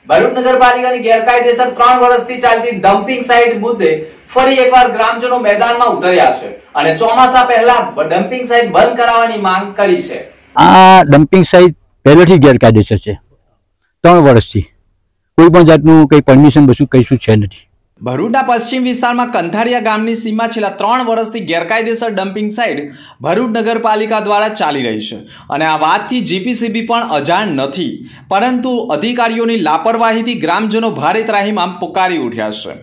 ભરૂચ નગરપાલિકાની ગેરકાયદેસર 3 વર્ષથી ચાલતી ડમ્પિંગ સાઇટ મુદ્દે ફરી એકવાર ગ્રામજનો મેદાનમાં ઉતર્યા છે અને ચોમાસા પહેલા ડમ્પિંગ સાઇટ બંધ કરાવવાની માંગ કરી છે। આ ડમ્પિંગ સાઇટ પહેલેથી ગેરકાયદેસર છે। 3 વર્ષથી કોઈ પણ જાતનું કઈ પરમિશન કશું છે નથી। ભરૂચના પશ્ચિમ વિસ્તારમાં કંથારિયા ગામની સીમા છેલ્લા 3 વર્ષથી ગેરકાયદેસર ડમ્પિંગ સાઇટ ભરૂચ નગરપાલિકા દ્વારા ચાલી રહી છે અને આ વાતથી જીપીસીબી પણ અજાણ નથી, પરંતુ અધિકારીઓની લાપરવાહીથી ગ્રામજનો ભારે ત્રાહિમામ પુકારી ઉઠ્યા છે।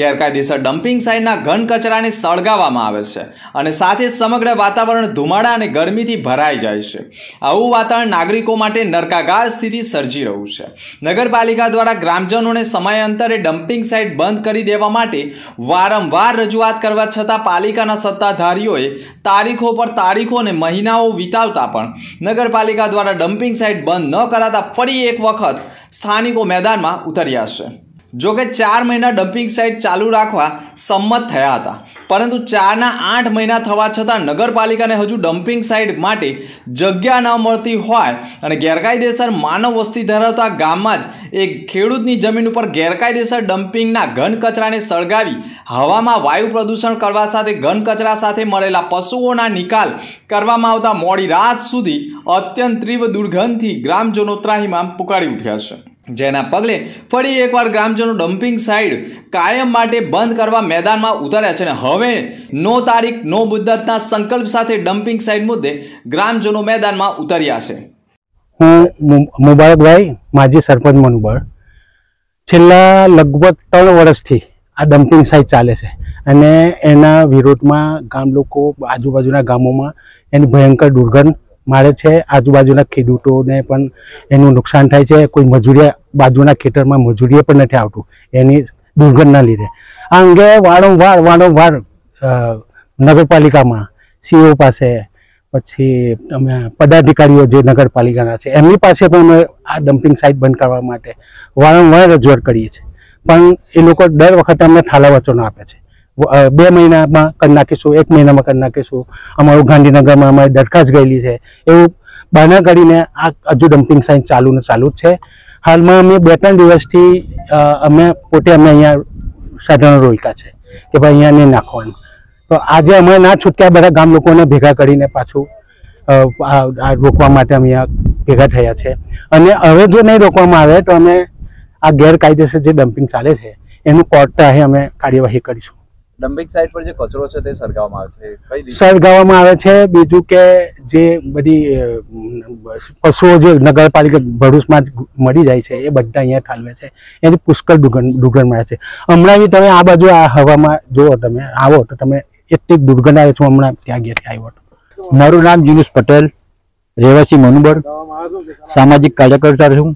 ગેરકાયદેસર ડમ્પિંગ સાઇટના ઘન કચરાને સળગાવવામાં આવે છે અને સાથે સમગ્ર વાતાવરણ ધુમાડા અને ગરમીથી ભરાઈ જાય છે। આવું વાતાવરણ નાગરિકો માટે નરકાગાર સ્થિતિ સર્જી રહ્યું છે। નગરપાલિકા દ્વારા ગ્રામજનોને સમયાંતરે ડમ્પિંગ સાઇટ બંધ કરી દેવા માટે વારંવાર રજૂઆત કરવા છતાં પાલિકાના સત્તાધારીઓએ તારીખો પર તારીખો અને મહિનાઓ વિતાવતા પણ નગરપાલિકા દ્વારા ડમ્પિંગ સાઇટ બંધ ન કરાતા ફરી એક વખત સ્થાનિકો મેદાનમાં ઉતર્યા છે। જો કે 4 મહિના ડમ્પિંગ સાઇટ ચાલુ રાખવા સંમત થયા હતા, પરંતુ 4ના 8 મહિના થવા છતાં નગરપાલિકાને હજુ ડમ્પિંગ સાઇટ માટે જગ્યા ન મળતી હોય અને ગેરકાયદેસર માનવ વસ્તી ધરાવતા ગામમાં જ એક ખેડૂતની જમીન ઉપર ગેરકાયદેસર ડમ્પિંગના ઘન કચરાને સળગાવી હવામાં વાયુ પ્રદૂષણ કરવા સાથે ઘન કચરા સાથે મળેલા પશુઓના નિકાલ કરવામાં આવતા મોડી રાત સુધી અત્યંત તીવ્ર દુર્ગંધથી ગ્રામજનો ત્રાહિમામ પુકારી ઉઠ્યા છે, જેના પગલે ફરી એકવાર ગ્રામજનો ડમ્પિંગ સાઇટ કાયમ માટે બંધ કરવા મેદાનમાં ઉતર્યા છે અને હવે નો તારીખ નો મુદ્દતના સંકલ્પ સાથે ડમ્પિંગ સાઇટ મુદ્દે ગ્રામજનો મેદાનમાં ઉતર્યા છે। હું મુબારકભાઈ, માજી સરપંચ મનુબર, છેલ્લા લગભગ 3 વર્ષથી આ ડમ્પિંગ સાઇટ ચાલે છે અને એના વિરોધમાં ગામ લોકો આજુબાજુના ગામોમાં એની ભયંકર દુર્ગંધ મારે છે। આજુબાજુના ખેડૂતોને પણ એનું નુકસાન થાય છે। કોઈ મજૂરિયા બાજુના ખેતરમાં મજૂરીએ પણ નથી આવતું એની દુર્ગંધના લીધે। આ અંગે વારંવાર નગરપાલિકામાં સીઓ પાસે, પછી અમે પદાધિકારીઓ જે નગરપાલિકાના છે એમની પાસે પણ અમે આ ડમ્પિંગ સાઇટ બંધ કરવા માટે વારંવાર રજૂઆત કરીએ છીએ, પણ એ લોકો દર વખતે અમને થાલા વચનો આપે છે। 2 મહિનામાં કરી નાખીશું, 1 મહિનામાં કરી નાખીશું, અમારું ગાંધીનગરમાં અમારી દરખાસ્ત ગયેલી છે, એવું બહાના કરીને આ હજુ ડમ્પિંગ સાઇટ ચાલુ જ છે। હાલમાં અમે 2-3 દિવસથી અમે પોતે અહીંયા સાધનો રોક્યા છે કે ભાઈ અહીંયા નહીં નાખવાનું, તો આજે અમે ના છૂટક્યા બધા ગામ લોકોને ભેગા કરીને પાછું રોકવા માટે અમે અહીંયા ભેગા થયા છે અને હવે જો નહીં રોકવામાં આવે તો અમે આ ગેરકાયદેસર જે ડમ્પિંગ ચાલે છે એનું કોર્ટ રાહે અમે કાર્યવાહી કરીશું। ડમ્પિંગ સાઇટ પર જે કચરો છે તે સળગાવવામાં આવે છે। બીજું કે જે બધી પશુઓ જે નગરપાલિકા ભરૂચમાં મળી જાય છે એ બધા અહીંયા ઠાલવે છે, એની પુષ્કળ દુર્ગંધ મળે છે। હમણાં બી તમે આ બાજુ આ હવામાં જુઓ, તમે આવો તો તમે એટલી દુર્ગંધ આવે છે। હમણાં ત્યાં ગયાથી આવ્યો હતો। મારું નામ જીનુસ પટેલ, રહેવાસી મનુબર, સામાજિક કાર્યકર્તા છું।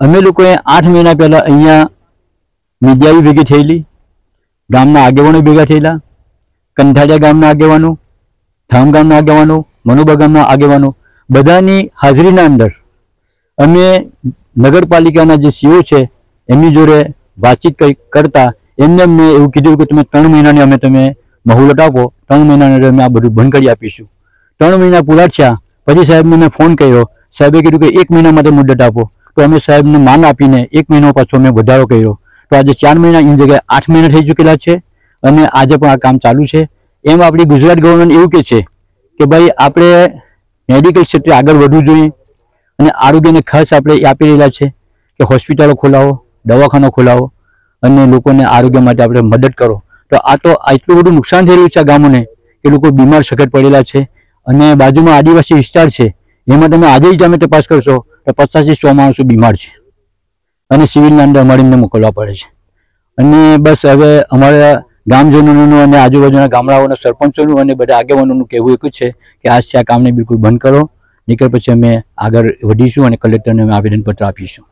અમે લોકોએ 8 મહિના પહેલા અહીંયા મીડિયા ભેગી થયેલી, ગામના આગેવાનો ભેગા થયેલા, કંથારિયા ગામના આગેવાનો, થામ ગામના આગેવાનો, મનુબર ગામના આગેવાનો, બધાની હાજરીના અંદર અમે નગરપાલિકાના જે સીઓ છે એમની જોડે વાતચીત કરતા એમને એવું કીધું કે તમે 3 મહિનાની અમે તમે મહુલત આપો, 3 મહિનાની અંદર અમે આ બધું બંધ કરી આપીશું। 3 મહિના પૂરા થયા પછી સાહેબને મેં ફોન કર્યો, સાહેબે કીધું કે 1 મહિના માટે મુદત આપો, તો અમે સાહેબને માન આપીને 1 મહિનો પાછો અમે વધારો કર્યો, તો આજે 4 મહિના એની જગ્યાએ 8 મહિના થઈ ચૂકેલા છે અને આજે પણ આ કામ ચાલુ છે। એમ આપણી ગુજરાત ગવર્મેન્ટ એવું કહે છે કે ભાઈ આપણે મેડિકલ ક્ષેત્રે આગળ વધવું જોઈએ અને આરોગ્યને ખાસ આપણે આપી રહેલા છે કે હોસ્પિટલો ખોલાવો, દવાખાના ખોલાવો અને લોકોને આરોગ્ય માટે આપણે મદદ કરો। તો આ તો એટલું બધું નુકસાન થઈ રહ્યું છે આ ગામોને કે લોકો બીમાર સખત પડેલા છે અને બાજુમાં આદિવાસી વિસ્તાર છે એમાં તમે આજે જ તમે તપાસ કરશો તો 50 થી 100 માણસો બીમાર છે અને સિવિલના અંદર અમારીને મોકલવા પડે છે। અને બસ હવે અમારા ગામજનોનું અને આજુબાજુના ગામડાઓના સરપંચોનું અને બધા આગેવાનોનું કહેવું એક જ છે કે આજથી આ કામને બિલકુલ બંધ કરો, નીકળ પછી અમે આગળ વધીશું અને કલેક્ટરને અમે આવેદનપત્ર આપીશું।